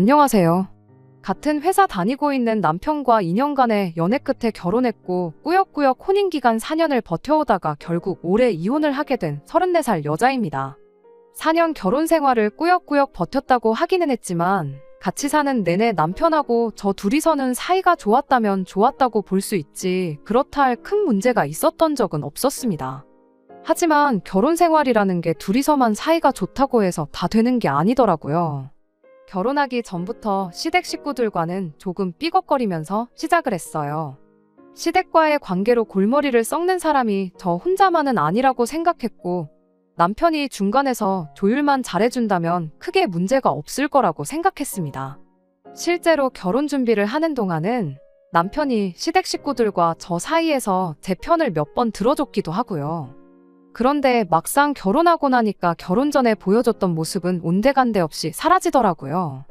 안녕하세요. 같은 회사 다니고 있는 남편과 2년간의 연애 끝에 결혼했고 꾸역꾸역 혼인기간 4년을 버텨오다가 결국 올해 이혼을 하게 된 34살 여자입니다. 4년 결혼 생활을 꾸역꾸역 버텼다고 하기는 했지만 같이 사는 내내 남편하고 저 둘이서는 사이가 좋았다면 좋았다고 볼 수 있지 그렇다 할 큰 문제가 있었던 적은 없었습니다. 하지만 결혼 생활이라는 게 둘이서만 사이가 좋다고 해서 다 되는 게 아니더라고요. 결혼하기 전부터 시댁 식구들과는 조금 삐걱거리면서 시작을 했어요. 시댁과의 관계로 골머리를 썩는 사람이 저 혼자만은 아니라고 생각했고 남편이 중간에서 조율만 잘해준다면 크게 문제가 없을 거라고 생각했습니다. 실제로 결혼 준비를 하는 동안은 남편이 시댁 식구들과 저 사이에서 제 편을 몇 번 들어줬기도 하고요. 그런데 막상 결혼하고 나니까 결혼 전에 보여줬던 모습은 온데간데 없이 사라지더라고요.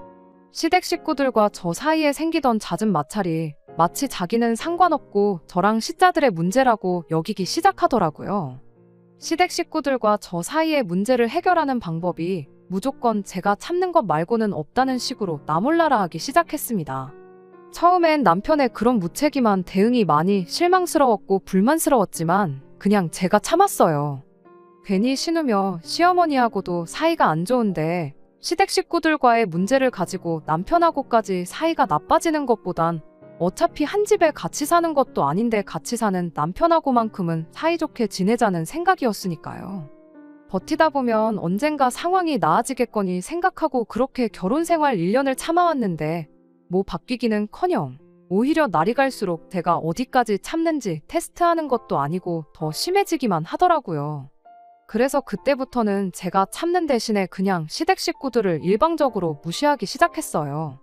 시댁 식구들과 저 사이에 생기던 잦은 마찰이 마치 자기는 상관없고 저랑 시자들의 문제라고 여기기 시작하더라고요. 시댁 식구들과 저 사이의 문제를 해결하는 방법이 무조건 제가 참는 것 말고는 없다는 식으로 나몰라라 하기 시작했습니다. 처음엔 남편의 그런 무책임한 대응이 많이 실망스러웠고 불만스러웠지만 그냥 제가 참았어요. 괜히 신우며 시어머니하고도 사이가 안 좋은데 시댁 식구들과의 문제를 가지고 남편하고까지 사이가 나빠지는 것보단 어차피 한 집에 같이 사는 것도 아닌데 같이 사는 남편하고만큼은 사이좋게 지내자는 생각이었으니까요. 버티다 보면 언젠가 상황이 나아지겠거니 생각하고 그렇게 결혼 생활 1년을 참아왔는데 뭐 바뀌기는커녕 오히려 날이 갈수록 제가 어디까지 참는지 테스트하는 것도 아니고 더 심해지기만 하더라고요. 그래서 그때부터는 제가 참는 대신에 그냥 시댁 식구들을 일방적으로 무시하기 시작했어요.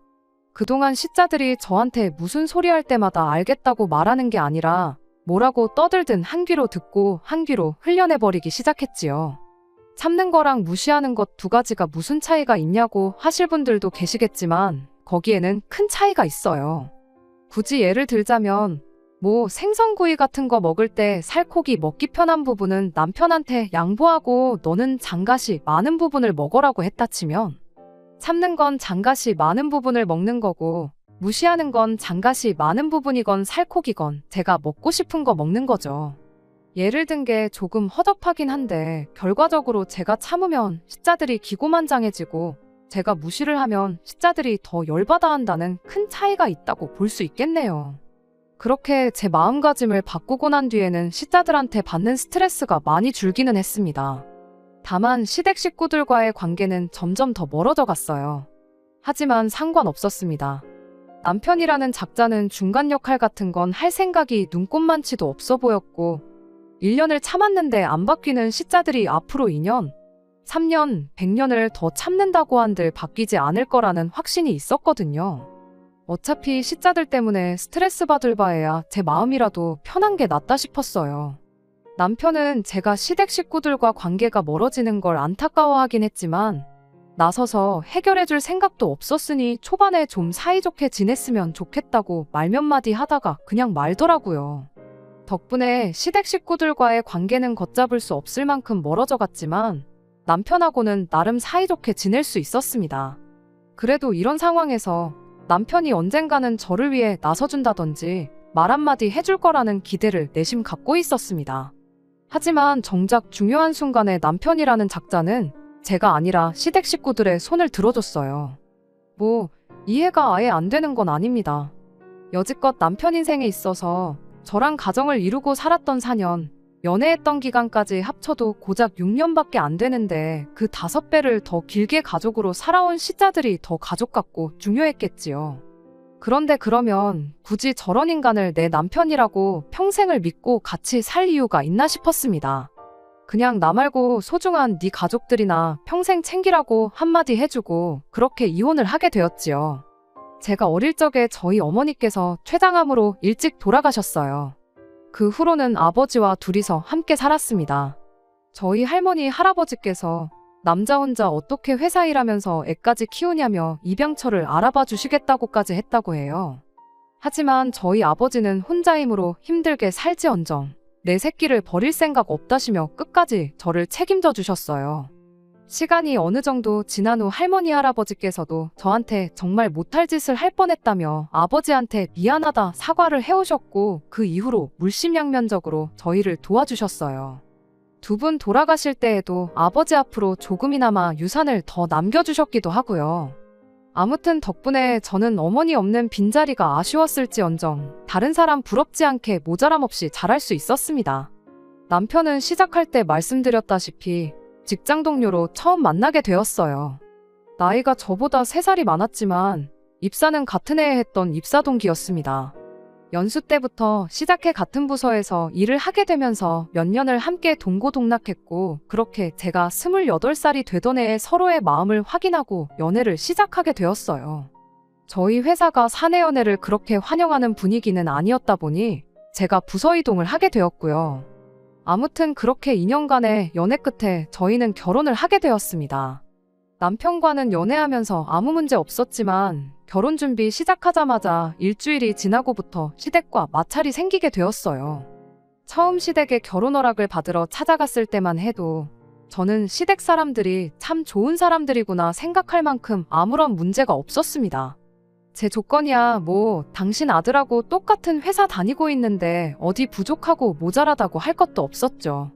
그동안 시자들이 저한테 무슨 소리 할 때마다 알겠다고 말하는 게 아니라 뭐라고 떠들든 한 귀로 듣고 한 귀로 흘려내버리기 시작했지요. 참는 거랑 무시하는 것 두 가지가 무슨 차이가 있냐고 하실 분들도 계시겠지만 거기에는 큰 차이가 있어요. 굳이 예를 들자면 뭐 생선구이 같은 거 먹을 때 살코기 먹기 편한 부분은 남편한테 양보하고 너는 장갓이 많은 부분을 먹으라고 했다 치면 참는 건 장갓이 많은 부분을 먹는 거고 무시하는 건 장갓이 많은 부분이건 살코기건 제가 먹고 싶은 거 먹는 거죠. 예를 든 게 조금 허접하긴 한데 결과적으로 제가 참으면 시자들이 기고만장해지고 제가 무시를 하면 시자들이 더 열받아 한다는 큰 차이가 있다고 볼 수 있겠네요. 그렇게 제 마음가짐을 바꾸고 난 뒤에는 시자들한테 받는 스트레스가 많이 줄기는 했습니다. 다만 시댁 식구들과의 관계는 점점 더 멀어져 갔어요. 하지만 상관없었습니다. 남편이라는 작자는 중간 역할 같은 건 할 생각이 눈꼽만치도 없어 보였고 1년을 참았는데 안 바뀌는 시자들이 앞으로 2년, 3년, 100년을 더 참는다고 한들 바뀌지 않을 거라는 확신이 있었거든요. 어차피 시자들 때문에 스트레스 받을 바에야 제 마음이라도 편한 게 낫다 싶었어요. 남편은 제가 시댁 식구들과 관계가 멀어지는 걸 안타까워하긴 했지만 나서서 해결해줄 생각도 없었으니 초반에 좀 사이좋게 지냈으면 좋겠다고 말 몇 마디 하다가 그냥 말더라고요. 덕분에 시댁 식구들과의 관계는 걷잡을 수 없을 만큼 멀어져 갔지만 남편하고는 나름 사이좋게 지낼 수 있었습니다. 그래도 이런 상황에서 남편이 언젠가는 저를 위해 나서준다든지 말 한마디 해줄 거라는 기대를 내심 갖고 있었습니다. 하지만 정작 중요한 순간에 남편이라는 작자는 제가 아니라 시댁 식구들의 손을 들어줬어요. 뭐 이해가 아예 안 되는 건 아닙니다. 여지껏 남편 인생에 있어서 저랑 가정을 이루고 살았던 4년, 연애했던 기간까지 합쳐도 고작 6년밖에 안 되는데 그 5배를 더 길게 가족으로 살아온 시자들이 더 가족 같고 중요했겠지요. 그런데 그러면 굳이 저런 인간을 내 남편이라고 평생을 믿고 같이 살 이유가 있나 싶었습니다. 그냥 나 말고 소중한 네 가족들이나 평생 챙기라고 한마디 해주고 그렇게 이혼을 하게 되었지요. 제가 어릴 적에 저희 어머니께서 췌장암으로 일찍 돌아가셨어요. 그 후로는 아버지와 둘이서 함께 살았습니다. 저희 할머니 할아버지께서 남자 혼자 어떻게 회사 일하면서 애까지 키우냐며 입양처를 알아봐 주시겠다고까지 했다고 해요. 하지만 저희 아버지는 혼자이므로 힘들게 살지언정 내 새끼를 버릴 생각 없다시며 끝까지 저를 책임져 주셨어요. 시간이 어느 정도 지난 후 할머니 할아버지께서도 저한테 정말 못할 짓을 할 뻔했다며 아버지한테 미안하다 사과를 해오셨고 그 이후로 물심양면적으로 저희를 도와주셨어요. 두 분 돌아가실 때에도 아버지 앞으로 조금이나마 유산을 더 남겨주셨기도 하고요. 아무튼 덕분에 저는 어머니 없는 빈자리가 아쉬웠을지언정 다른 사람 부럽지 않게 모자람 없이 잘할 수 있었습니다. 남편은 시작할 때 말씀드렸다시피 직장 동료로 처음 만나게 되었어요. 나이가 저보다 3살이 많았지만 입사는 같은 해에 했던 입사 동기였습니다. 연수 때부터 시작해 같은 부서에서 일을 하게 되면서 몇 년을 함께 동고동락했고 그렇게 제가 28살이 되던 해에 서로의 마음을 확인하고 연애를 시작하게 되었어요. 저희 회사가 사내 연애를 그렇게 환영하는 분위기는 아니었다 보니 제가 부서 이동을 하게 되었고요. 아무튼 그렇게 2년간의 연애 끝에 저희는 결혼을 하게 되었습니다. 남편과는 연애하면서 아무 문제 없었지만 결혼 준비 시작하자마자 일주일이 지나고부터 시댁과 마찰이 생기게 되었어요. 처음 시댁에 결혼 허락을 받으러 찾아갔을 때만 해도 저는 시댁 사람들이 참 좋은 사람들이구나 생각할 만큼 아무런 문제가 없었습니다. 제 조건이야 뭐 당신 아들하고 똑같은 회사 다니고 있는데 어디 부족하고 모자라다고 할 것도 없었죠.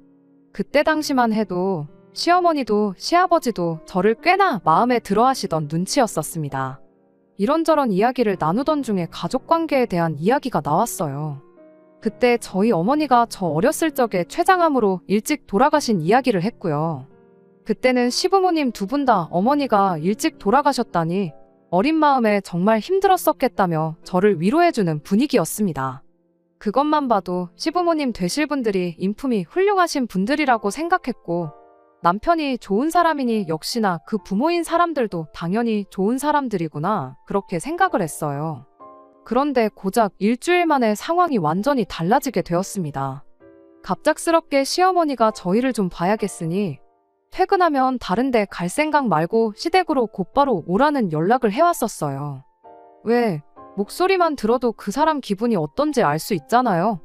그때 당시만 해도 시어머니도 시아버지도 저를 꽤나 마음에 들어 하시던 눈치였었습니다. 이런저런 이야기를 나누던 중에 가족관계에 대한 이야기가 나왔어요. 그때 저희 어머니가 저 어렸을 적에 췌장암으로 일찍 돌아가신 이야기를 했고요. 그때는 시부모님 두 분 다 어머니가 일찍 돌아가셨다니 어린 마음에 정말 힘들었었겠다며 저를 위로해주는 분위기였습니다. 그것만 봐도 시부모님 되실 분들이 인품이 훌륭하신 분들이라고 생각했고 남편이 좋은 사람이니 역시나 그 부모인 사람들도 당연히 좋은 사람들이구나 그렇게 생각을 했어요. 그런데 고작 일주일 만에 상황이 완전히 달라지게 되었습니다. 갑작스럽게 시어머니가 저희를 좀 봐야겠으니 퇴근하면 다른 데 갈 생각 말고 시댁으로 곧바로 오라는 연락을 해왔었어요. 왜? 목소리만 들어도 그 사람 기분이 어떤지 알 수 있잖아요.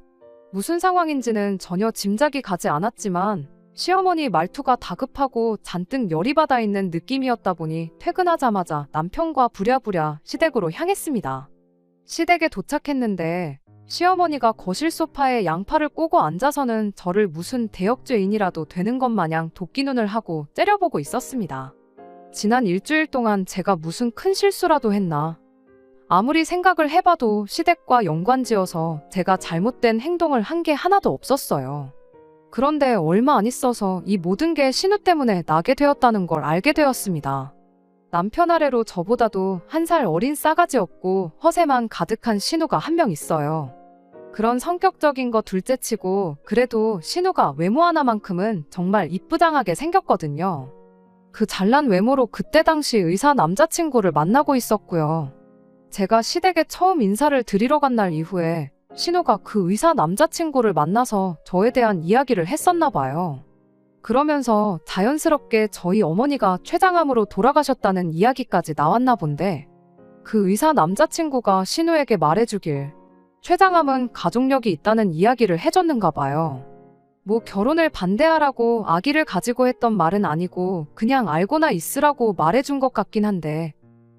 무슨 상황인지는 전혀 짐작이 가지 않았지만 시어머니 말투가 다급하고 잔뜩 열이 받아 있는 느낌이었다 보니 퇴근하자마자 남편과 부랴부랴 시댁으로 향했습니다. 시댁에 도착했는데 시어머니가 거실 소파에 양팔을 꼬고 앉아서는 저를 무슨 대역죄인이라도 되는 것 마냥 도끼눈을 하고 째려보고 있었습니다. 지난 일주일 동안 제가 무슨 큰 실수라도 했나? 아무리 생각을 해봐도 시댁과 연관지어서 제가 잘못된 행동을 한 게 하나도 없었어요. 그런데 얼마 안 있어서 이 모든 게 신우 때문에 나게 되었다는 걸 알게 되었습니다. 남편 아래로 저보다도 1살 어린 싸가지였고 허세만 가득한 신우가 한 명 있어요. 그런 성격적인 거 둘째치고 그래도 신우가 외모 하나만큼은 정말 이쁘장하게 생겼거든요. 그 잘난 외모로 그때 당시 의사 남자친구를 만나고 있었고요. 제가 시댁에 처음 인사를 드리러 간 날 이후에 신우가 그 의사 남자친구를 만나서 저에 대한 이야기를 했었나 봐요. 그러면서 자연스럽게 저희 어머니가 췌장암으로 돌아가셨다는 이야기까지 나왔나 본데 그 의사 남자친구가 신우에게 말해주길 췌장암은 가족력이 있다는 이야기를 해줬는가 봐요. 뭐 결혼을 반대하라고 아기를 가지고 했던 말은 아니고 그냥 알고나 있으라고 말해준 것 같긴 한데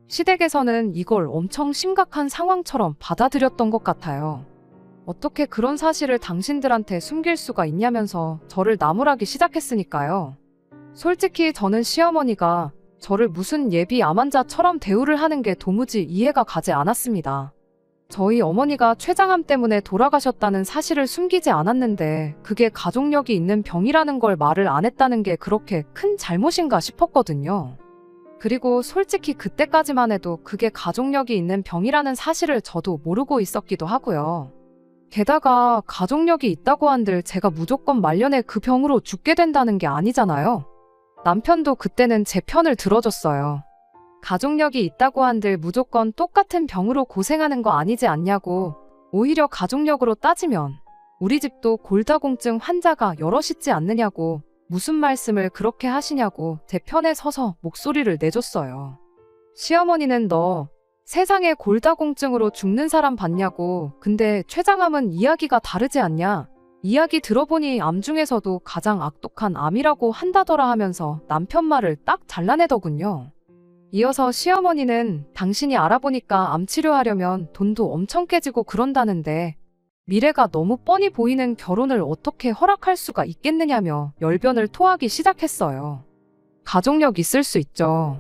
시댁에서는 이걸 엄청 심각한 상황처럼 받아들였던 것 같아요. 어떻게 그런 사실을 당신들한테 숨길 수가 있냐면서 저를 나무라기 시작했으니까요. 솔직히 저는 시어머니가 저를 무슨 예비 암 환자처럼 대우를 하는 게 도무지 이해가 가지 않았습니다. 저희 어머니가 췌장암 때문에 돌아가셨다는 사실을 숨기지 않았는데 그게 가족력이 있는 병이라는 걸 말을 안 했다는 게 그렇게 큰 잘못인가 싶었거든요. 그리고 솔직히 그때까지만 해도 그게 가족력이 있는 병이라는 사실을 저도 모르고 있었기도 하고요. 게다가 가족력이 있다고 한들 제가 무조건 말년에 그 병으로 죽게 된다는 게 아니잖아요. 남편도 그때는 제 편을 들어줬어요. 가족력이 있다고 한들 무조건 똑같은 병으로 고생하는 거 아니지 않냐고. 오히려 가족력으로 따지면 우리 집도 골다공증 환자가 여럿 있지 않느냐고. 무슨 말씀을 그렇게 하시냐고 제 편에 서서 목소리를 내줬어요. 시어머니는 너 세상에 골다공증으로 죽는 사람 봤냐고. 근데 췌장암은 이야기가 다르지 않냐. 이야기 들어보니 암 중에서도 가장 악독한 암이라고 한다더라 하면서 남편 말을 딱 잘라내더군요. 이어서 시어머니는 당신이 알아보니까 암 치료하려면 돈도 엄청 깨지고 그런다는데 미래가 너무 뻔히 보이는 결혼을 어떻게 허락할 수가 있겠느냐며 열변을 토하기 시작했어요. 가족력 있을 수 있죠.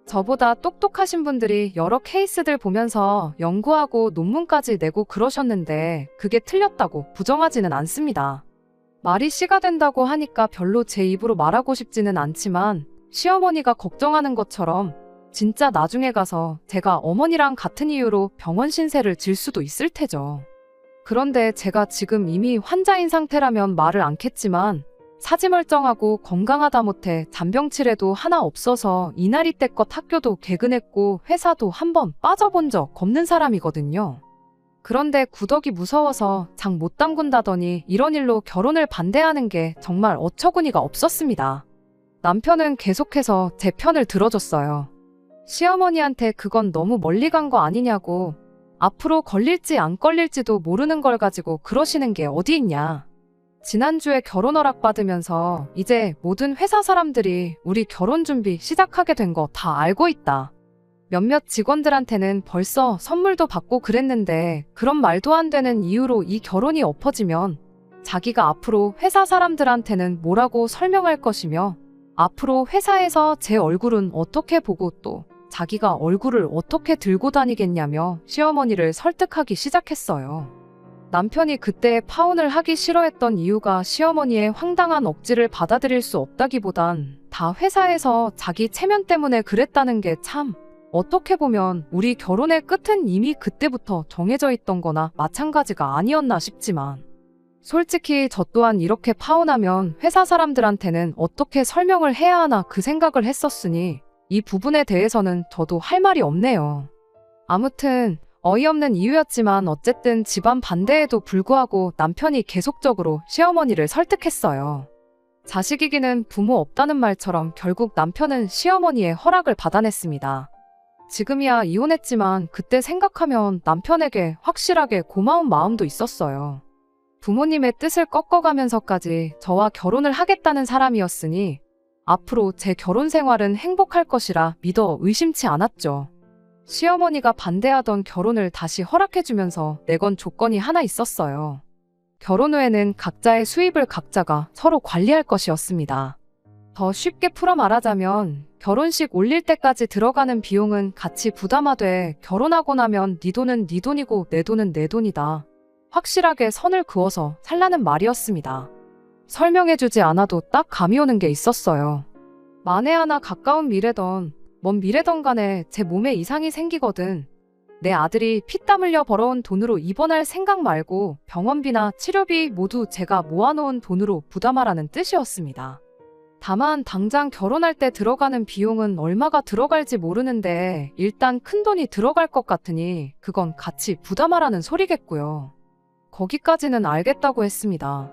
저보다 똑똑하신 분들이 여러 케이스들 보면서 연구하고 논문까지 내고 그러셨는데 그게 틀렸다고 부정하지는 않습니다. 말이 씨가 된다고 하니까 별로 제 입으로 말하고 싶지는 않지만 시어머니가 걱정하는 것처럼 진짜 나중에 가서 제가 어머니랑 같은 이유로 병원 신세를 질 수도 있을 테죠. 그런데 제가 지금 이미 환자인 상태라면 말을 않겠지만 사지 멀쩡하고 건강하다 못해 잔병치레도 하나 없어서 이날이 때껏 학교도 개근했고 회사도 한번 빠져본 적 없는 사람이거든요. 그런데 구덕이 무서워서 장 못 담근다더니 이런 일로 결혼을 반대하는 게 정말 어처구니가 없었습니다. 남편은 계속해서 제 편을 들어줬어요. 시어머니한테 그건 너무 멀리 간 거 아니냐고, 앞으로 걸릴지 안 걸릴지도 모르는 걸 가지고 그러시는 게 어디 있냐. 지난주에 결혼 허락 받으면서 이제 모든 회사 사람들이 우리 결혼 준비 시작하게 된 거 다 알고 있다. 몇몇 직원들한테는 벌써 선물도 받고 그랬는데 그런 말도 안 되는 이유로 이 결혼이 엎어지면 자기가 앞으로 회사 사람들한테는 뭐라고 설명할 것이며 앞으로 회사에서 제 얼굴은 어떻게 보고 또 자기가 얼굴을 어떻게 들고 다니겠냐며 시어머니를 설득하기 시작했어요. 남편이 그때 파혼을 하기 싫어했던 이유가 시어머니의 황당한 억지를 받아들일 수 없다기보단 다 회사에서 자기 체면 때문에 그랬다는 게 참 어떻게 보면 우리 결혼의 끝은 이미 그때부터 정해져 있던 거나 마찬가지가 아니었나 싶지만 솔직히 저 또한 이렇게 파혼하면 회사 사람들한테는 어떻게 설명을 해야 하나 그 생각을 했었으니 이 부분에 대해서는 저도 할 말이 없네요. 아무튼 어이없는 이유였지만 어쨌든 집안 반대에도 불구하고 남편이 계속적으로 시어머니를 설득했어요. 자식이기는 부모 없다는 말처럼 결국 남편은 시어머니의 허락을 받아냈습니다. 지금이야 이혼했지만 그때 생각하면 남편에게 확실하게 고마운 마음도 있었어요. 부모님의 뜻을 꺾어가면서까지 저와 결혼을 하겠다는 사람이었으니 앞으로 제 결혼 생활은 행복할 것이라 믿어 의심치 않았죠. 시어머니가 반대하던 결혼을 다시 허락해주면서 내건 조건이 하나 있었어요. 결혼 후에는 각자의 수입을 각자가 서로 관리할 것이었습니다. 더 쉽게 풀어 말하자면 결혼식 올릴 때까지 들어가는 비용은 같이 부담하되 결혼하고 나면 네 돈은 네 돈이고 내 돈은 내 돈이다. 확실하게 선을 그어서 살라는 말이었습니다. 설명해주지 않아도 딱 감이 오는 게 있었어요. 만에 하나 가까운 미래던 먼 미래던 간에 제 몸에 이상이 생기거든. 내 아들이 피땀 흘려 벌어온 돈으로 입원할 생각 말고 병원비나 치료비 모두 제가 모아놓은 돈으로 부담하라는 뜻이었습니다. 다만 당장 결혼할 때 들어가는 비용은 얼마가 들어갈지 모르는데 일단 큰돈이 들어갈 것 같으니 그건 같이 부담하라는 소리겠고요. 거기까지는 알겠다고 했습니다.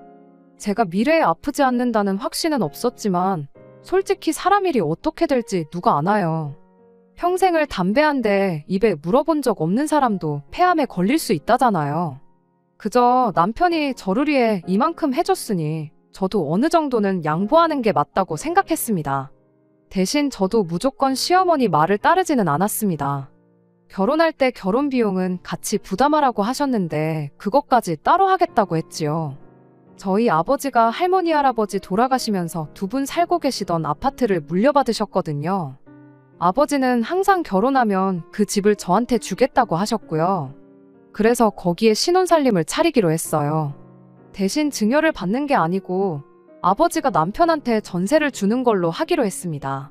제가 미래에 아프지 않는다는 확신은 없었지만 솔직히 사람 일이 어떻게 될지 누가 아나요. 평생을 담배 한 대 입에 물어본 적 없는 사람도 폐암에 걸릴 수 있다잖아요. 그저 남편이 저를 위해 이만큼 해줬으니 저도 어느 정도는 양보하는 게 맞다고 생각했습니다. 대신 저도 무조건 시어머니 말을 따르지는 않았습니다. 결혼할 때 결혼 비용은 같이 부담하라고 하셨는데 그것까지 따로 하겠다고 했지요. 저희 아버지가 할머니 할아버지 돌아가시면서 두 분 살고 계시던 아파트를 물려받으셨거든요. 아버지는 항상 결혼하면 그 집을 저한테 주겠다고 하셨고요. 그래서 거기에 신혼살림을 차리기로 했어요. 대신 증여를 받는 게 아니고 아버지가 남편한테 전세를 주는 걸로 하기로 했습니다.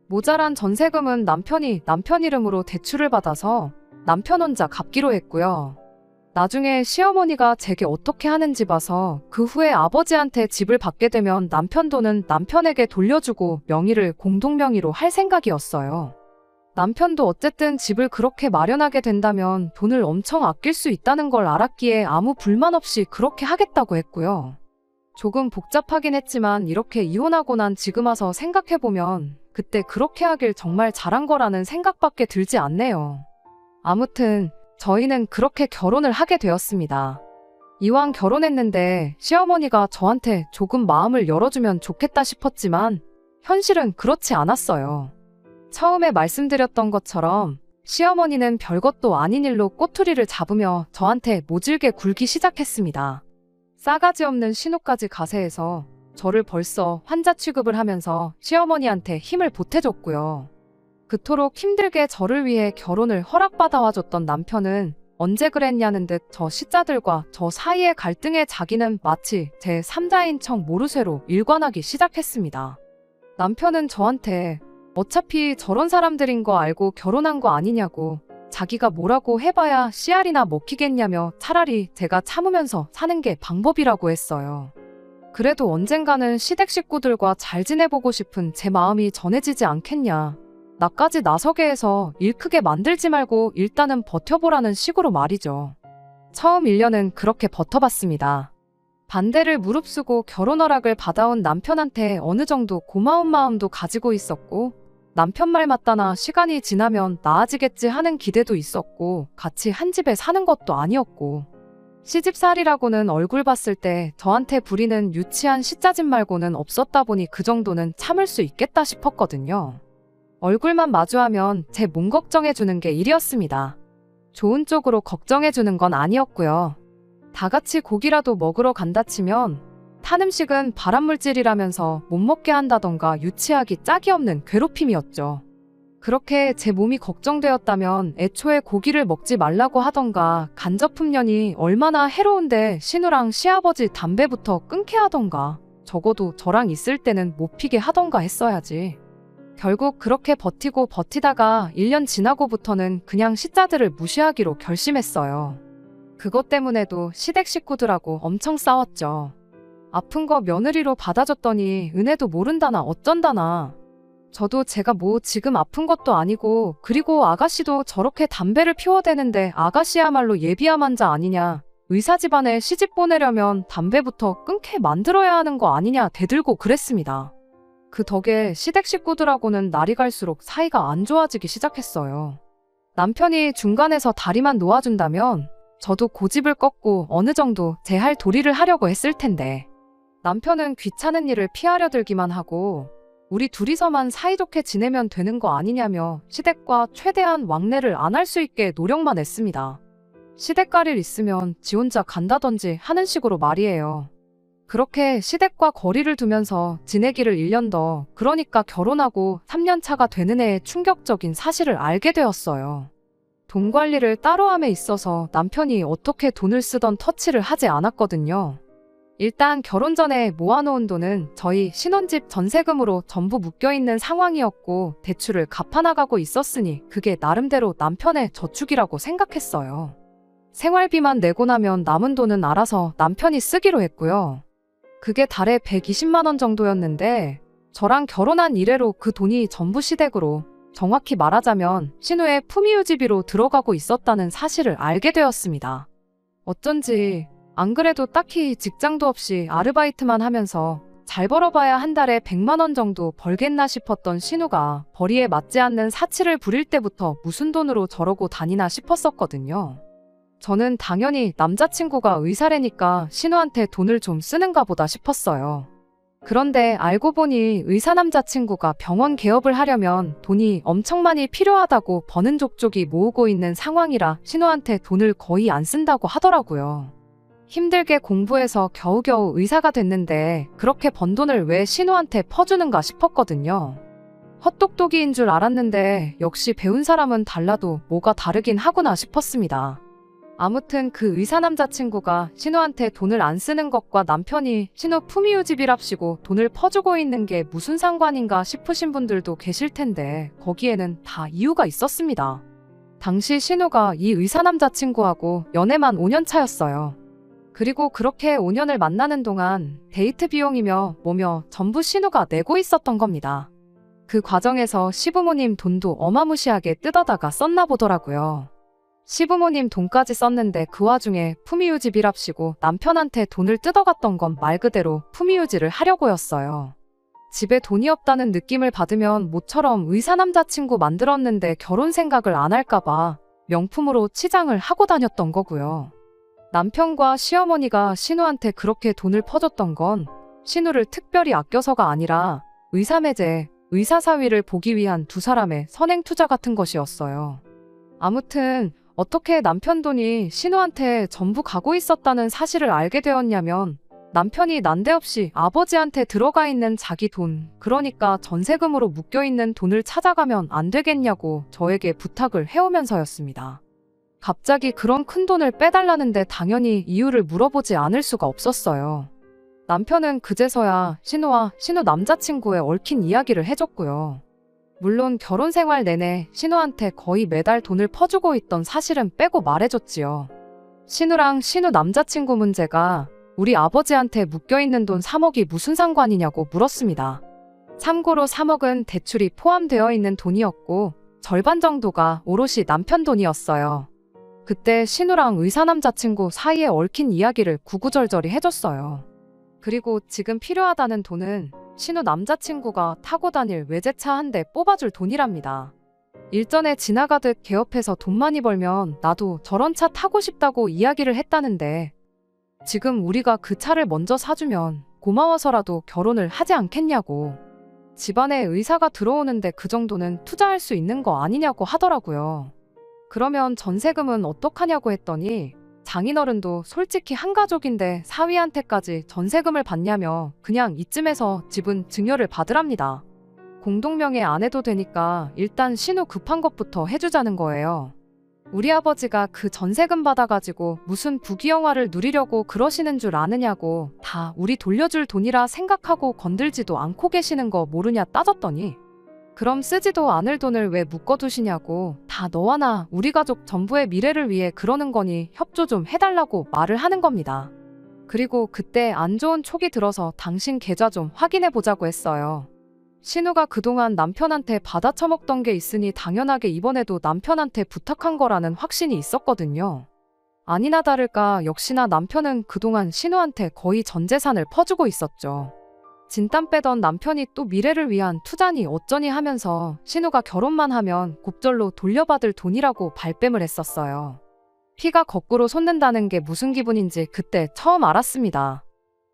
모자란 전세금은 남편이 남편 이름으로 대출을 받아서 남편 혼자 갚기로 했고요. 나중에 시어머니가 제게 어떻게 하는지 봐서 그 후에 아버지한테 집을 받게 되면 남편 돈은 남편에게 돌려주고 명의를 공동명의로 할 생각이었어요. 남편도 어쨌든 집을 그렇게 마련하게 된다면 돈을 엄청 아낄 수 있다는 걸 알았기에 아무 불만 없이 그렇게 하겠다고 했고요. 조금 복잡하긴 했지만 이렇게 이혼하고 난 지금 와서 생각해보면 그때 그렇게 하길 정말 잘한 거라는 생각밖에 들지 않네요. 아무튼 저희는 그렇게 결혼을 하게 되었습니다. 이왕 결혼했는데 시어머니가 저한테 조금 마음을 열어주면 좋겠다 싶었지만 현실은 그렇지 않았어요. 처음에 말씀드렸던 것처럼 시어머니는 별것도 아닌 일로 꼬투리를 잡으며 저한테 모질게 굴기 시작했습니다. 싸가지 없는 신우까지 가세해서 저를 벌써 환자 취급을 하면서 시어머니한테 힘을 보태줬고요. 그토록 힘들게 저를 위해 결혼을 허락받아와줬던 남편은 언제 그랬냐는 듯 저 시자들과 저 사이의 갈등에 자기는 마치 제 3자인 척 모르쇠로 일관하기 시작했습니다. 남편은 저한테 어차피 저런 사람들인 거 알고 결혼한 거 아니냐고, 자기가 뭐라고 해봐야 씨알이나 먹히겠냐며 차라리 제가 참으면서 사는 게 방법이라고 했어요. 그래도 언젠가는 시댁 식구들과 잘 지내보고 싶은 제 마음이 전해지지 않겠냐. 나까지 나서게 해서 일 크게 만들지 말고 일단은 버텨보라는 식으로 말이죠. 처음 1년은 그렇게 버텨봤습니다. 반대를 무릅쓰고 결혼 허락을 받아온 남편한테 어느 정도 고마운 마음도 가지고 있었고, 남편 말 맞다나 시간이 지나면 나아지겠지 하는 기대도 있었고, 같이 한 집에 사는 것도 아니었고, 시집살이라고는 얼굴 봤을 때 저한테 부리는 유치한 시짜짓 말고는 없었다 보니 그 정도는 참을 수 있겠다 싶었거든요. 얼굴만 마주하면 제 몸 걱정해주는 게 일이었습니다. 좋은 쪽으로 걱정해주는 건 아니었고요. 다 같이 고기라도 먹으러 간다 치면 탄 음식은 발암물질이라면서 못 먹게 한다던가 유치하기 짝이 없는 괴롭힘이었죠. 그렇게 제 몸이 걱정되었다면 애초에 고기를 먹지 말라고 하던가, 간접흡연이 얼마나 해로운데 신우랑 시아버지 담배부터 끊게 하던가, 적어도 저랑 있을 때는 못 피게 하던가 했어야지. 결국 그렇게 버티고 버티다가 1년 지나고부터는 그냥 시자들을 무시하기로 결심했어요. 그것 때문에도 시댁 식구들하고 엄청 싸웠죠. 아픈 거 며느리로 받아줬더니 은혜도 모른다나 어쩐다나. 저도 제가 뭐 지금 아픈 것도 아니고, 그리고 아가씨도 저렇게 담배를 피워대는데 아가씨야말로 예비암환자 아니냐. 의사 집안에 시집 보내려면 담배부터 끊게 만들어야 하는 거 아니냐 대들고 그랬습니다. 그 덕에 시댁 식구들하고는 날이 갈수록 사이가 안 좋아지기 시작했어요. 남편이 중간에서 다리만 놓아준다면 저도 고집을 꺾고 어느 정도 제 할 도리를 하려고 했을 텐데, 남편은 귀찮은 일을 피하려 들기만 하고 우리 둘이서만 사이좋게 지내면 되는 거 아니냐며 시댁과 최대한 왕래를 안 할 수 있게 노력만 했습니다. 시댁 갈 일 있으면 지 혼자 간다던지 하는 식으로 말이에요. 그렇게 시댁과 거리를 두면서 지내기를 1년 더, 그러니까 결혼하고 3년 차가 되는 해에 충격적인 사실을 알게 되었어요. 돈 관리를 따로 함에 있어서 남편이 어떻게 돈을 쓰던 터치를 하지 않았거든요. 일단 결혼 전에 모아놓은 돈은 저희 신혼집 전세금으로 전부 묶여있는 상황이었고, 대출을 갚아나가고 있었으니 그게 나름대로 남편의 저축이라고 생각했어요. 생활비만 내고 나면 남은 돈은 알아서 남편이 쓰기로 했고요. 그게 달에 120만 원 정도였는데 저랑 결혼한 이래로 그 돈이 전부 시댁으로, 정확히 말하자면 신우의 품위유지비로 들어가고 있었다는 사실을 알게 되었습니다. 어쩐지 안 그래도 딱히 직장도 없이 아르바이트만 하면서 잘 벌어봐야 한 달에 100만 원 정도 벌겠나 싶었던 신우가 벌이에 맞지 않는 사치를 부릴 때부터 무슨 돈으로 저러고 다니나 싶었었거든요. 저는 당연히 남자친구가 의사래니까 신우한테 돈을 좀 쓰는가 보다 싶었어요. 그런데 알고 보니 의사 남자친구가 병원 개업을 하려면 돈이 엄청 많이 필요하다고 버는 족족이 모으고 있는 상황이라 신우한테 돈을 거의 안 쓴다고 하더라고요. 힘들게 공부해서 겨우겨우 의사가 됐는데 그렇게 번 돈을 왜 신우한테 퍼주는가 싶었거든요. 헛똑똑이인 줄 알았는데 역시 배운 사람은 달라도 뭐가 다르긴 하구나 싶었습니다. 아무튼 그 의사 남자친구가 신우한테 돈을 안 쓰는 것과 남편이 신우 품위유지비랍시고 돈을 퍼주고 있는 게 무슨 상관인가 싶으신 분들도 계실 텐데, 거기에는 다 이유가 있었습니다. 당시 신우가 이 의사 남자친구하고 연애만 5년 차였어요. 그리고 그렇게 5년을 만나는 동안 데이트 비용이며 뭐며 전부 신우가 내고 있었던 겁니다. 그 과정에서 시부모님 돈도 어마무시하게 뜯어다가 썼나 보더라고요. 시부모님 돈까지 썼는데 그 와중에 품위유지비랍시고 남편한테 돈을 뜯어갔던 건 말 그대로 품위유지를 하려고였어요. 집에 돈이 없다는 느낌을 받으면 모처럼 의사 남자친구 만들었는데 결혼 생각을 안 할까봐 명품으로 치장을 하고 다녔던 거고요. 남편과 시어머니가 신우한테 그렇게 돈을 퍼줬던 건 신우를 특별히 아껴서가 아니라 의사매제, 의사사위를 보기 위한 두 사람의 선행 투자 같은 것이었어요. 아무튼 어떻게 남편 돈이 신우한테 전부 가고 있었다는 사실을 알게 되었냐면 남편이 난데없이 아버지한테 들어가 있는 자기 돈, 그러니까 전세금으로 묶여있는 돈을 찾아가면 안 되겠냐고 저에게 부탁을 해오면서였습니다. 갑자기 그런 큰 돈을 빼달라는데 당연히 이유를 물어보지 않을 수가 없었어요. 남편은 그제서야 신우와 신우 남자친구의 얽힌 이야기를 해줬고요. 물론 결혼 생활 내내 신우한테 거의 매달 돈을 퍼주고 있던 사실은 빼고 말해줬지요. 신우랑 신우 남자친구 문제가 우리 아버지한테 묶여있는 돈 3억이 무슨 상관이냐고 물었습니다. 참고로 3억은 대출이 포함되어 있는 돈이었고 절반 정도가 오롯이 남편 돈이었어요. 그때 신우랑 의사 남자친구 사이에 얽힌 이야기를 구구절절히 해줬어요. 그리고 지금 필요하다는 돈은 신우 남자친구가 타고 다닐 외제차 한 대 뽑아줄 돈이랍니다. 일전에 지나가듯 개업해서 돈 많이 벌면 나도 저런 차 타고 싶다고 이야기를 했다는데 지금 우리가 그 차를 먼저 사주면 고마워서라도 결혼을 하지 않겠냐고. 집안에 의사가 들어오는데 그 정도는 투자할 수 있는 거 아니냐고 하더라고요. 그러면 전세금은 어떡하냐고 했더니 장인어른도 솔직히 한 가족인데 사위한테까지 전세금을 받냐며 그냥 이쯤에서 집은 증여를 받으랍니다. 공동명의 안 해도 되니까 일단 신우 급한 것부터 해주자는 거예요. 우리 아버지가 그 전세금 받아가지고 무슨 부귀영화를 누리려고 그러시는 줄 아느냐고, 다 우리 돌려줄 돈이라 생각하고 건들지도 않고 계시는 거 모르냐 따졌더니 그럼 쓰지도 않을 돈을 왜 묶어두시냐고, 다 너와 나 우리 가족 전부의 미래를 위해 그러는 거니 협조 좀 해달라고 말을 하는 겁니다. 그리고 그때 안 좋은 촉이 들어서 당신 계좌 좀 확인해보자고 했어요. 신우가 그동안 남편한테 받아 처먹던 게 있으니 당연하게 이번에도 남편한테 부탁한 거라는 확신이 있었거든요. 아니나 다를까 역시나 남편은 그동안 신우한테 거의 전 재산을 퍼주고 있었죠. 진땀 빼던 남편이 또 미래를 위한 투자니 어쩌니 하면서 신우가 결혼만 하면 곱절로 돌려받을 돈이라고 발뺌을 했었어요. 피가 거꾸로 솟는다는 게 무슨 기분인지 그때 처음 알았습니다.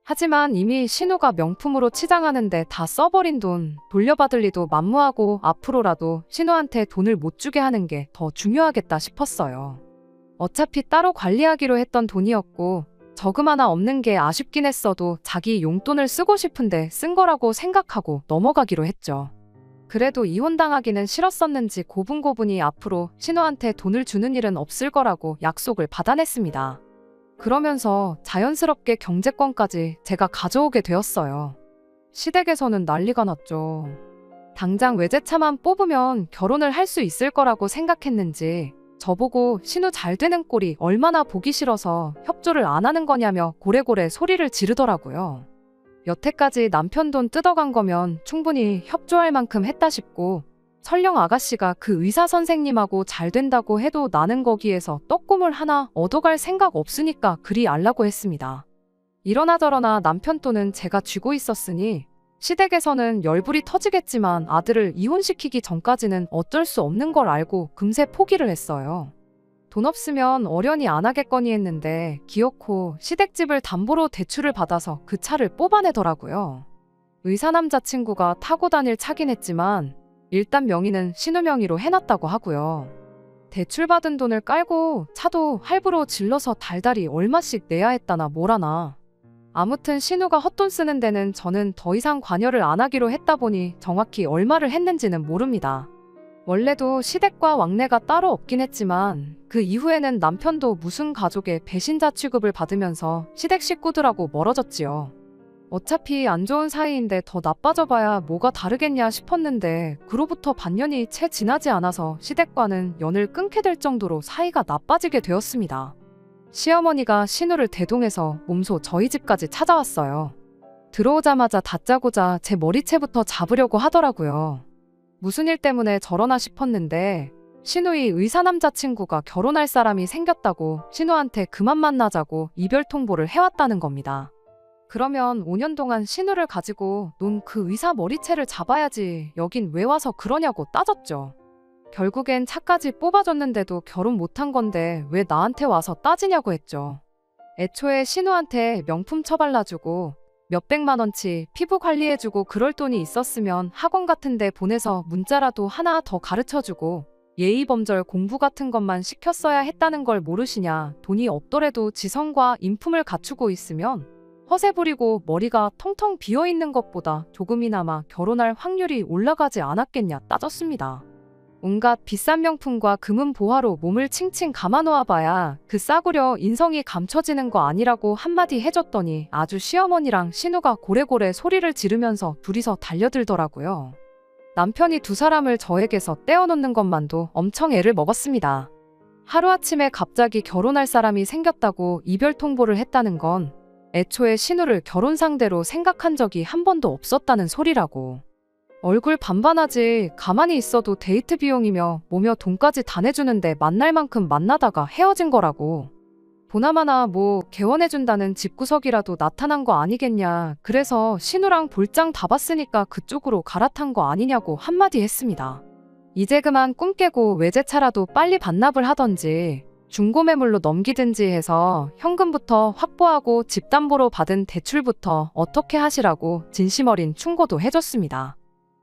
하지만 이미 신우가 명품으로 치장하는데 다 써버린 돈 돌려받을 리도 만무하고 앞으로라도 신우한테 돈을 못 주게 하는 게 더 중요하겠다 싶었어요. 어차피 따로 관리하기로 했던 돈이었고 저금 하나 없는 게 아쉽긴 했어도 자기 용돈을 쓰고 싶은데 쓴 거라고 생각하고 넘어가기로 했죠. 그래도 이혼당하기는 싫었었는지 고분고분이 앞으로 신우한테 돈을 주는 일은 없을 거라고 약속을 받아냈습니다. 그러면서 자연스럽게 경제권까지 제가 가져오게 되었어요. 시댁에서는 난리가 났죠. 당장 외제차만 뽑으면 결혼을 할 수 있을 거라고 생각했는지 저보고 신우 잘 되는 꼴이 얼마나 보기 싫어서 협조를 안 하는 거냐며 고래고래 소리를 지르더라고요. 여태까지 남편 돈 뜯어간 거면 충분히 협조할 만큼 했다 싶고 설령 아가씨가 그 의사 선생님하고 잘 된다고 해도 나는 거기에서 떡고물 하나 얻어갈 생각 없으니까 그리 알라고 했습니다. 이러나 저러나 남편 돈은 제가 쥐고 있었으니 시댁에서는 열불이 터지겠지만 아들을 이혼시키기 전까지는 어쩔 수 없는 걸 알고 금세 포기를 했어요. 돈 없으면 어련히 안 하겠거니 했는데 기어코 시댁집을 담보로 대출을 받아서 그 차를 뽑아내더라고요. 의사 남자친구가 타고 다닐 차긴 했지만 일단 명의는 신우 명의로 해놨다고 하고요. 대출받은 돈을 깔고 차도 할부로 질러서 달달이 얼마씩 내야 했다나 뭐라나. 아무튼 신우가 헛돈 쓰는 데는 저는 더 이상 관여를 안 하기로 했다 보니 정확히 얼마를 했는지는 모릅니다. 원래도 시댁과 왕래가 따로 없긴 했지만 그 이후에는 남편도 무슨 가족의 배신자 취급을 받으면서 시댁 식구들하고 멀어졌지요. 어차피 안 좋은 사이인데 더 나빠져봐야 뭐가 다르겠냐 싶었는데 그로부터 반년이 채 지나지 않아서 시댁과는 연을 끊게 될 정도로 사이가 나빠지게 되었습니다. 시어머니가 신우를 대동해서 몸소 저희 집까지 찾아왔어요. 들어오자마자 다짜고짜 제 머리채부터 잡으려고 하더라고요. 무슨 일 때문에 저러나 싶었는데 신우의 의사 남자친구가 결혼할 사람이 생겼다고 신우한테 그만 만나자고 이별 통보를 해왔다는 겁니다. 그러면 5년 동안 신우를 가지고 논 그 의사 머리채를 잡아야지 여긴 왜 와서 그러냐고 따졌죠. 결국엔 차까지 뽑아줬는데도 결혼 못한 건데 왜 나한테 와서 따지냐고 했죠. 애초에 신우한테 명품 처발라주고 몇백만 원치 피부 관리해주고 그럴 돈이 있었으면 학원 같은 데 보내서 문자라도 하나 더 가르쳐주고 예의범절 공부 같은 것만 시켰어야 했다는 걸 모르시냐. 돈이 없더라도 지성과 인품을 갖추고 있으면 허세 부리고 머리가 텅텅 비어있는 것보다 조금이나마 결혼할 확률이 올라가지 않았겠냐 따졌습니다. 온갖 비싼 명품과 금은 보화로 몸을 칭칭 감아놓아봐야 그 싸구려 인성이 감춰지는 거 아니라고 한마디 해줬더니 아주 시어머니랑 신우가 고래고래 소리를 지르면서 둘이서 달려들더라고요. 남편이 두 사람을 저에게서 떼어놓는 것만도 엄청 애를 먹었습니다. 하루아침에 갑자기 결혼할 사람이 생겼다고 이별 통보를 했다는 건 애초에 신우를 결혼 상대로 생각한 적이 한 번도 없었다는 소리라고. 얼굴 반반하지 가만히 있어도 데이트 비용이며 뭐며 돈까지 다 내주는데 만날 만큼 만나다가 헤어진 거라고. 보나마나 뭐 개원해준다는 집구석이라도 나타난 거 아니겠냐. 그래서 신우랑 볼장 다 봤으니까 그쪽으로 갈아탄 거 아니냐고 한마디 했습니다. 이제 그만 꿈 깨고 외제차라도 빨리 반납을 하던지 중고매물로 넘기든지 해서 현금부터 확보하고 집담보로 받은 대출부터 어떻게 하시라고 진심 어린 충고도 해줬습니다.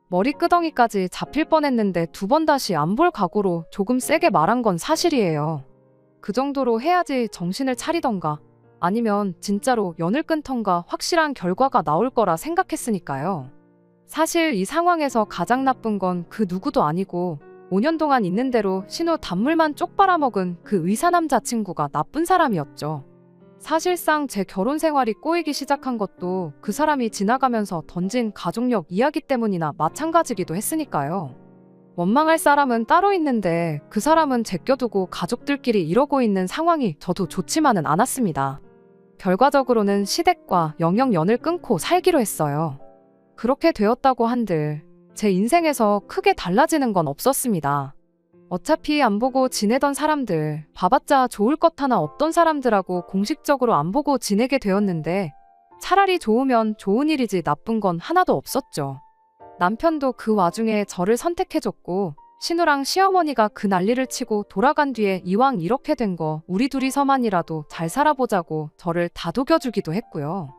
머리끄덩이까지 잡힐 뻔했는데 두 번 다시 안 볼 각오로 조금 세게 말한 건 사실이에요. 그 정도로 해야지 정신을 차리던가 아니면 진짜로 연을 끊던가 확실한 결과가 나올 거라 생각했으니까요. 사실 이 상황에서 가장 나쁜 건 그 누구도 아니고 5년 동안 있는 대로 신우 단물만 쪽 빨아먹은 그 의사 남자친구가 나쁜 사람이었죠. 사실상 제 결혼 생활이 꼬이기 시작한 것도 그 사람이 지나가면서 던진 가족력 이야기 때문이나 마찬가지기도 했으니까요. 원망할 사람은 따로 있는데 그 사람은 제껴두고 가족들끼리 이러고 있는 상황이 저도 좋지만은 않았습니다. 결과적으로는 시댁과 영영 연을 끊고 살기로 했어요. 그렇게 되었다고 한들 제 인생에서 크게 달라지는 건 없었습니다. 어차피 안 보고 지내던 사람들, 봐봤자 좋을 것 하나 없던 사람들하고 공식적으로 안 보고 지내게 되었는데 차라리 좋으면 좋은 일이지 나쁜 건 하나도 없었죠. 남편도 그 와중에 저를 선택해줬고 신우랑 시어머니가 그 난리를 치고 돌아간 뒤에 이왕 이렇게 된 거 우리 둘이서만이라도 잘 살아보자고 저를 다독여주기도 했고요.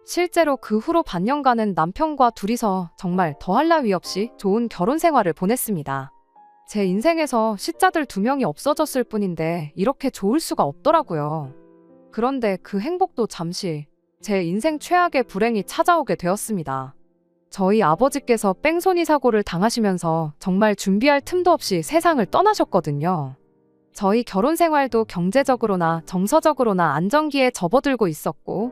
실제로 그 후로 반년간은 남편과 둘이서 정말 더할 나위 없이 좋은 결혼 생활을 보냈습니다. 제 인생에서 시자들 2명이 없어졌을 뿐인데 이렇게 좋을 수가 없더라고요. 그런데 그 행복도 잠시 제 인생 최악의 불행이 찾아오게 되었습니다. 저희 아버지께서 뺑소니 사고를 당하시면서 정말 준비할 틈도 없이 세상을 떠나셨거든요. 저희 결혼 생활도 경제적으로나 정서적으로나 안정기에 접어들고 있었고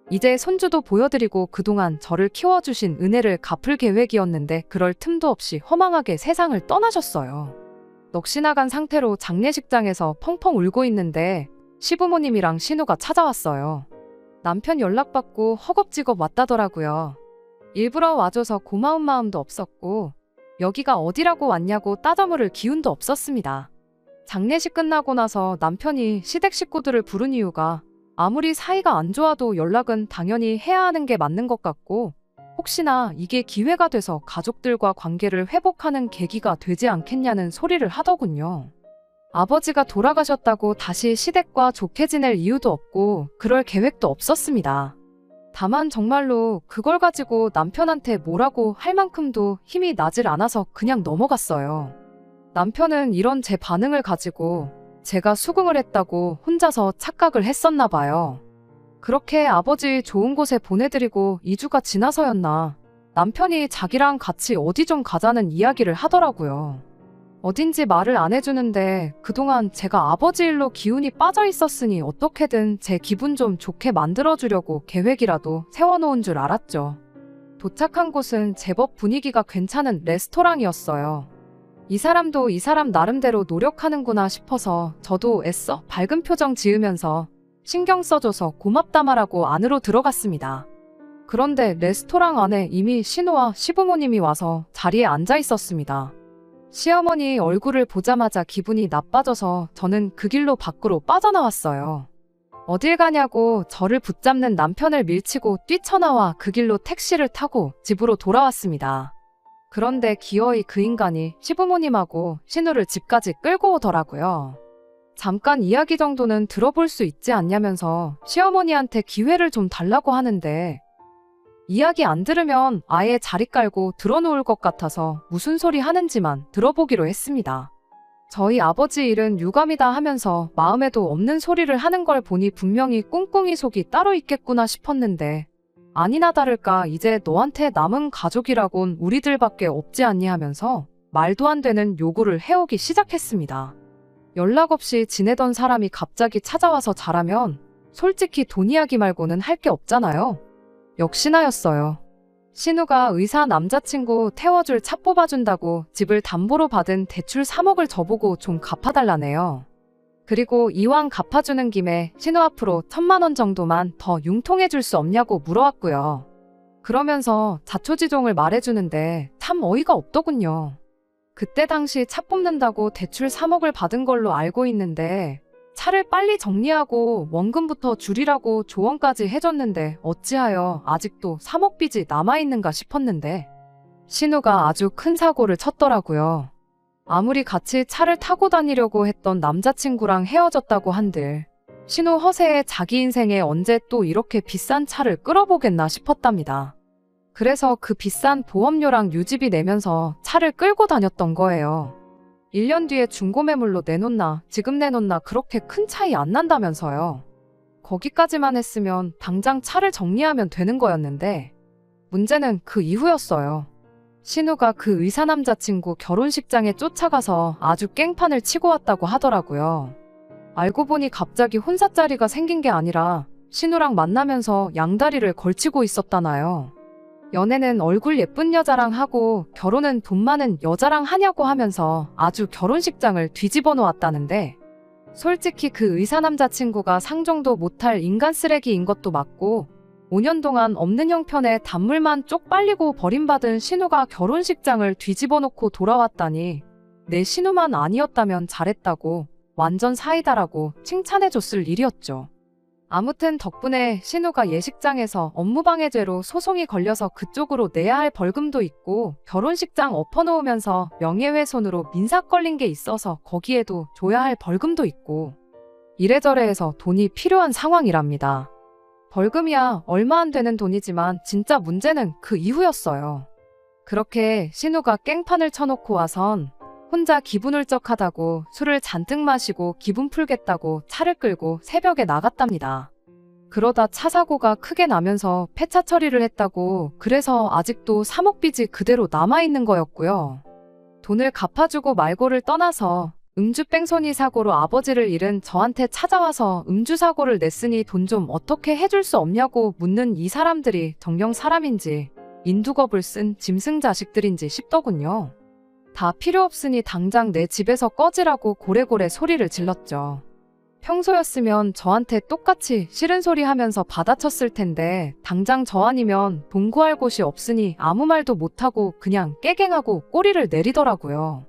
이제 손주도 보여드리고 그동안 저를 키워주신 은혜를 갚을 계획이었는데 그럴 틈도 없이 허망하게 세상을 떠나셨어요. 넋이 나간 상태로 장례식장에서 펑펑 울고 있는데 시부모님이랑 신우가 찾아왔어요. 남편 연락받고 허겁지겁 왔다더라고요. 일부러 와줘서 고마운 마음도 없었고 여기가 어디라고 왔냐고 따져물을 기운도 없었습니다. 장례식 끝나고 나서 남편이 시댁 식구들을 부른 이유가 아무리 사이가 안 좋아도 연락은 당연히 해야 하는 게 맞는 것 같고 혹시나 이게 기회가 돼서 가족들과 관계를 회복하는 계기가 되지 않겠냐는 소리를 하더군요. 아버지가 돌아가셨다고 다시 시댁과 좋게 지낼 이유도 없고 그럴 계획도 없었습니다. 다만 정말로 그걸 가지고 남편한테 뭐라고 할 만큼도 힘이 나질 않아서 그냥 넘어갔어요. 남편은 이런 제 반응을 가지고 제가 수긍을 했다고 혼자서 착각을 했었나 봐요. 그렇게 아버지 좋은 곳에 보내드리고 2주가 지나서였나 남편이 자기랑 같이 어디 좀 가자는 이야기를 하더라고요. 어딘지 말을 안 해주는데 그동안 제가 아버지 일로 기운이 빠져 있었으니 어떻게든 제 기분 좀 좋게 만들어주려고 계획이라도 세워놓은 줄 알았죠. 도착한 곳은 제법 분위기가 괜찮은 레스토랑이었어요. 이 사람도 이 사람 나름대로 노력하는구나 싶어서 저도 애써 밝은 표정 지으면서 신경 써줘서 고맙다 말하고 안으로 들어갔습니다. 그런데 레스토랑 안에 이미 신우와 시부모님이 와서 자리에 앉아 있었습니다. 시어머니 얼굴을 보자마자 기분이 나빠져서 저는 그 길로 밖으로 빠져나왔어요. 어딜 가냐고 저를 붙잡는 남편을 밀치고 뛰쳐나와 그 길로 택시를 타고 집으로 돌아왔습니다. 그런데 기어이 그 인간이 시부모님하고 신우를 집까지 끌고 오더라고요. 잠깐 이야기 정도는 들어볼 수 있지 않냐면서 시어머니한테 기회를 좀 달라고 하는데 이야기 안 들으면 아예 자리 깔고 들어놓을 것 같아서 무슨 소리 하는지만 들어보기로 했습니다. 저희 아버지 일은 유감이다 하면서 마음에도 없는 소리를 하는 걸 보니 분명히 꿍꿍이 속이 따로 있겠구나 싶었는데 아니나 다를까 이제 너한테 남은 가족이라곤 우리들밖에 없지 않니 하면서 말도 안 되는 요구를 해오기 시작했습니다. 연락 없이 지내던 사람이 갑자기 찾아와서 잘하면 솔직히 돈 이야기 말고는 할 게 없잖아요. 역시나였어요. 신우가 의사 남자친구 태워줄 차 뽑아준다고 집을 담보로 받은 대출 3억을 저보고 좀 갚아달라네요. 그리고 이왕 갚아주는 김에 신우 앞으로 1,000만 원 정도만 더 융통해줄 수 없냐고 물어왔고요. 그러면서 자초지종을 말해주는데 참 어이가 없더군요. 그때 당시 차 뽑는다고 대출 3억을 받은 걸로 알고 있는데 차를 빨리 정리하고 원금부터 줄이라고 조언까지 해줬는데 어찌하여 아직도 3억 빚이 남아있는가 싶었는데 신우가 아주 큰 사고를 쳤더라고요. 아무리 같이 차를 타고 다니려고 했던 남자친구랑 헤어졌다고 한들 신우 허세에 자기 인생에 언제 또 이렇게 비싼 차를 끌어보겠나 싶었답니다. 그래서 그 비싼 보험료랑 유지비 내면서 차를 끌고 다녔던 거예요. 1년 뒤에 중고매물로 내놓나 지금 내놓나 그렇게 큰 차이 안 난다면서요. 거기까지만 했으면 당장 차를 정리하면 되는 거였는데 문제는 그 이후였어요. 신우가 그 의사 남자친구 결혼식장에 쫓아가서 아주 깽판을 치고 왔다고 하더라고요. 알고 보니 갑자기 혼사자리가 생긴 게 아니라 신우랑 만나면서 양다리를 걸치고 있었다나요. 연애는 얼굴 예쁜 여자랑 하고 결혼은 돈 많은 여자랑 하냐고 하면서 아주 결혼식장을 뒤집어 놓았다는데 솔직히 그 의사 남자친구가 상종도 못할 인간 쓰레기인 것도 맞고 5년 동안 없는 형편에 단물만 쪽 빨리고 버림받은 신우가 결혼식장을 뒤집어 놓고 돌아왔다니 내 신우만 아니었다면 잘했다고 완전 사이다라고 칭찬해줬을 일이었죠. 아무튼 덕분에 신우가 예식장에서 업무방해죄로 소송이 걸려서 그쪽으로 내야 할 벌금도 있고 결혼식장 엎어놓으면서 명예훼손으로 민사 걸린 게 있어서 거기에도 줘야 할 벌금도 있고 이래저래 해서 돈이 필요한 상황이랍니다. 벌금이야 얼마 안 되는 돈이지만 진짜 문제는 그 이후였어요. 그렇게 신우가 깽판을 쳐놓고 와선 혼자 기분 울적하다고 술을 잔뜩 마시고 기분 풀겠다고 차를 끌고 새벽에 나갔답니다. 그러다 차 사고가 크게 나면서 폐차 처리를 했다고 그래서 아직도 3억 빚이 그대로 남아있는 거였고요. 돈을 갚아주고 말고를 떠나서 음주 뺑소니 사고로 아버지를 잃은 저한테 찾아와서 음주 사고를 냈으니 돈 좀 어떻게 해줄 수 없냐고 묻는 이 사람들이 정녕 사람인지 인두겁을 쓴 짐승 자식들인지 싶더군요. 다 필요 없으니 당장 내 집에서 꺼지라고 고래고래 소리를 질렀죠. 평소였으면 저한테 똑같이 싫은 소리 하면서 받아쳤을 텐데 당장 저 아니면 돈 구할 곳이 없으니 아무 말도 못하고 그냥 깨갱하고 꼬리를 내리더라고요.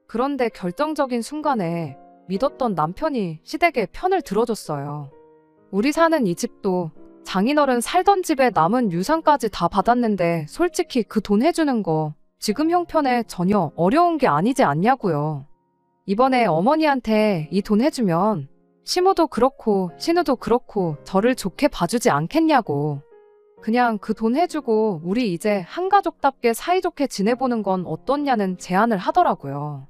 그런데 결정적인 순간에 믿었던 남편이 시댁의 편을 들어줬어요. 우리 사는 이 집도 장인어른 살던 집에 남은 유산까지 다 받았는데 솔직히 그 돈 해주는 거 지금 형편에 전혀 어려운 게 아니지 않냐고요. 이번에 어머니한테 이 돈 해주면 시모도 그렇고 신우도 그렇고 저를 좋게 봐주지 않겠냐고. 그냥 그 돈 해주고 우리 이제 한가족답게 사이좋게 지내보는 건 어떻냐는 제안을 하더라고요.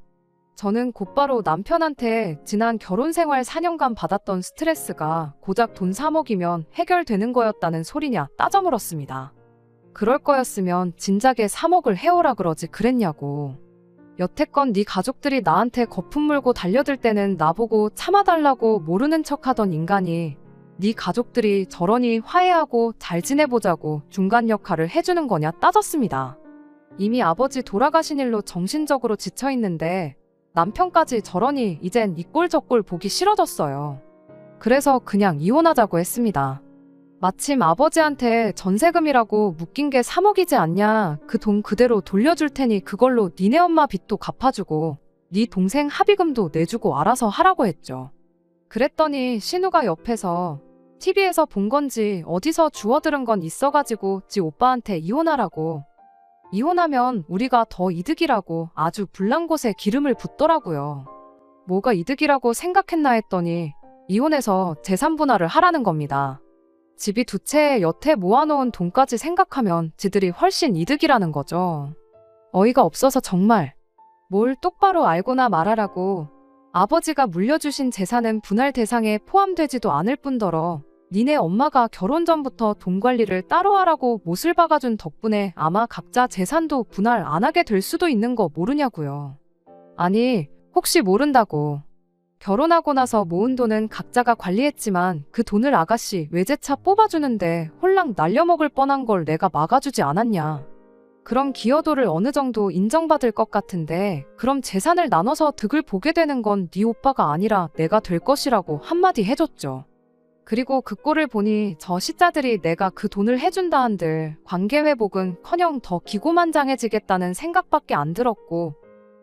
저는 곧바로 남편한테 지난 결혼생활 4년간 받았던 스트레스가 고작 돈 3억이면 해결되는 거였다는 소리냐 따져 물었습니다. 그럴 거였으면 진작에 3억을 해오라 그러지 그랬냐고. 여태껏 네 가족들이 나한테 거품 물고 달려들 때는 나보고 참아달라고 모르는 척하던 인간이 네 가족들이 저러니 화해하고 잘 지내보자고 중간 역할을 해주는 거냐 따졌습니다. 이미 아버지 돌아가신 일로 정신적으로 지쳐있는데 남편까지 저러니 이젠 이 꼴 저 꼴 보기 싫어졌어요. 그래서 그냥 이혼하자고 했습니다. 마침 아버지한테 전세금이라고 묶인 게 3억이지 않냐. 그 돈 그대로 돌려줄 테니 그걸로 니네 엄마 빚도 갚아주고 네 동생 합의금도 내주고 알아서 하라고 했죠. 그랬더니 신우가 옆에서 TV에서 본 건지 어디서 주워들은 건 있어가지고 지 오빠한테 이혼하라고. 이혼하면 우리가 더 이득이라고 아주 불난 곳에 기름을 붓더라고요. 뭐가 이득이라고 생각했나 했더니 이혼해서 재산 분할을 하라는 겁니다. 집이 두 채에 여태 모아놓은 돈까지 생각하면 지들이 훨씬 이득이라는 거죠. 어이가 없어서 정말. 뭘 똑바로 알고나 말하라고. 아버지가 물려주신 재산은 분할 대상에 포함되지도 않을 뿐더러 니네 엄마가 결혼 전부터 돈 관리를 따로 하라고 못을 박아준 덕분에 아마 각자 재산도 분할 안 하게 될 수도 있는 거 모르냐고요. 아니, 혹시 모른다고. 결혼하고 나서 모은 돈은 각자가 관리했지만 그 돈을 아가씨 외제차 뽑아주는데 홀랑 날려먹을 뻔한 걸 내가 막아주지 않았냐. 그럼 기여도를 어느 정도 인정받을 것 같은데 그럼 재산을 나눠서 득을 보게 되는 건 네 오빠가 아니라 내가 될 것이라고 한마디 해줬죠. 그리고 그 꼴을 보니 저 시자들이 내가 그 돈을 해준다 한들 관계 회복은커녕 더 기고만장해지겠다는 생각밖에 안 들었고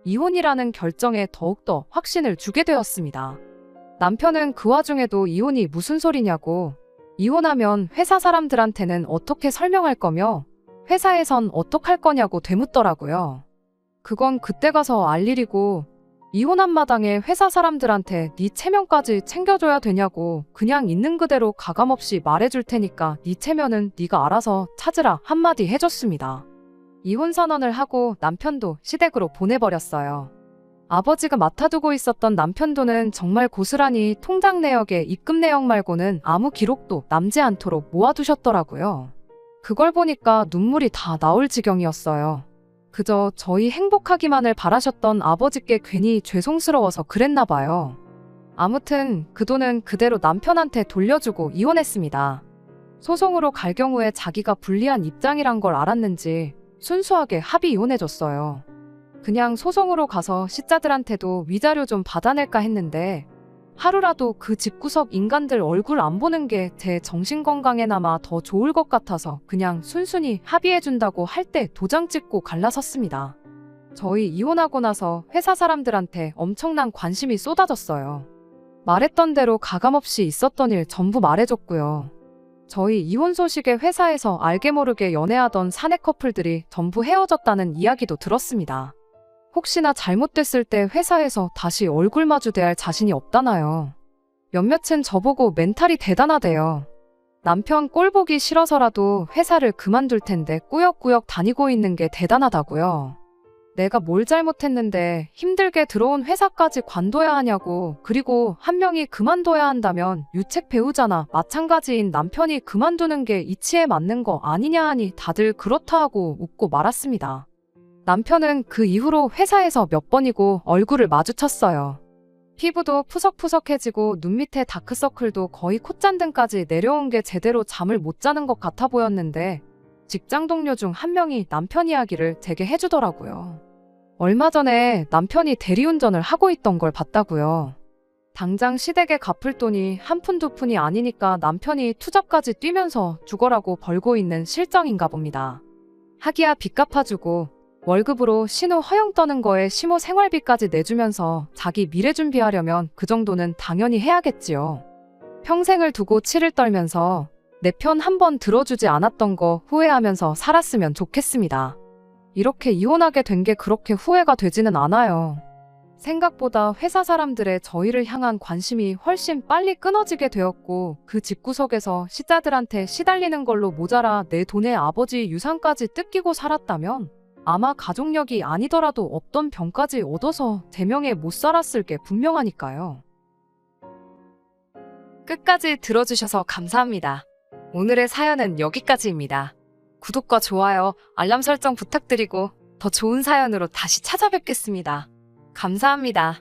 이혼이라는 결정에 더욱더 확신을 주게 되었습니다. 남편은 그 와중에도 이혼이 무슨 소리냐고, 이혼하면 회사 사람들한테는 어떻게 설명할 거며 회사에선 어떡할 거냐고 되묻더라고요. 그건 그때 가서 알 일이고 이혼한 마당에 회사 사람들한테 네 체면까지 챙겨줘야 되냐고 그냥 있는 그대로 가감없이 말해줄 테니까 네 체면은 네가 알아서 찾으라 한마디 해줬습니다. 이혼 선언을 하고 남편도 시댁으로 보내버렸어요. 아버지가 맡아두고 있었던 남편 돈은 정말 고스란히 통장 내역에 입금 내역 말고는 아무 기록도 남지 않도록 모아두셨더라고요. 그걸 보니까 눈물이 다 나올 지경이었어요. 그저 저희 행복하기만을 바라셨던 아버지께 괜히 죄송스러워서 그랬나 봐요. 아무튼 그 돈은 그대로 남편한테 돌려주고 이혼했습니다. 소송으로 갈 경우에 자기가 불리한 입장이란 걸 알았는지 순수하게 합의 이혼해줬어요. 그냥 소송으로 가서 시자들한테도 위자료 좀 받아낼까 했는데 하루라도 그 집구석 인간들 얼굴 안 보는 게 제 정신건강에나마 더 좋을 것 같아서 그냥 순순히 합의해준다고 할 때 도장 찍고 갈라섰습니다. 저희 이혼하고 나서 회사 사람들한테 엄청난 관심이 쏟아졌어요. 말했던 대로 가감없이 있었던 일 전부 말해줬고요. 저희 이혼 소식에 회사에서 알게 모르게 연애하던 사내 커플들이 전부 헤어졌다는 이야기도 들었습니다. 혹시나 잘못됐을 때 회사에서 다시 얼굴 마주 대할 자신이 없다나요. 몇몇은 저보고 멘탈이 대단하대요. 남편 꼴 보기 싫어서라도 회사를 그만둘 텐데 꾸역꾸역 다니고 있는 게 대단하다고요. 내가 뭘 잘못했는데 힘들게 들어온 회사까지 관둬야 하냐고. 그리고 한 명이 그만둬야 한다면 유책 배우자나 마찬가지인 남편이 그만두는 게 이치에 맞는 거 아니냐 하니 다들 그렇다 하고 웃고 말았습니다. 남편은 그 이후로 회사에서 몇 번이고 얼굴을 마주쳤어요. 피부도 푸석푸석해지고 눈 밑에 다크서클도 거의 콧잔등까지 내려온 게 제대로 잠을 못 자는 것 같아 보였는데 직장 동료 중 한 명이 남편 이야기를 제게 해주더라고요. 얼마 전에 남편이 대리운전을 하고 있던 걸 봤다고요. 당장 시댁에 갚을 돈이 한 푼 두 푼이 아니니까 남편이 투잡까지 뛰면서 죽어라고 벌고 있는 실정인가 봅니다. 하기야 빚 갚아주고 월급으로 신호 허용 떠는 거에 시모 생활비까지 내주면서 자기 미래 준비하려면 그 정도는 당연히 해야겠지요. 평생을 두고 치를 떨면서 내 편 한 번 들어주지 않았던 거 후회하면서 살았으면 좋겠습니다. 이렇게 이혼하게 된 게 그렇게 후회가 되지는 않아요. 생각보다 회사 사람들의 저희를 향한 관심이 훨씬 빨리 끊어지게 되었고 그 집구석에서 시자들한테 시달리는 걸로 모자라 내 돈에 아버지 유산까지 뜯기고 살았다면 아마 가족력이 아니더라도 없던 병까지 얻어서 제명에 못 살았을 게 분명하니까요. 끝까지 들어주셔서 감사합니다. 오늘의 사연은 여기까지입니다. 구독과 좋아요, 알람 설정 부탁드리고 더 좋은 사연으로 다시 찾아뵙겠습니다. 감사합니다.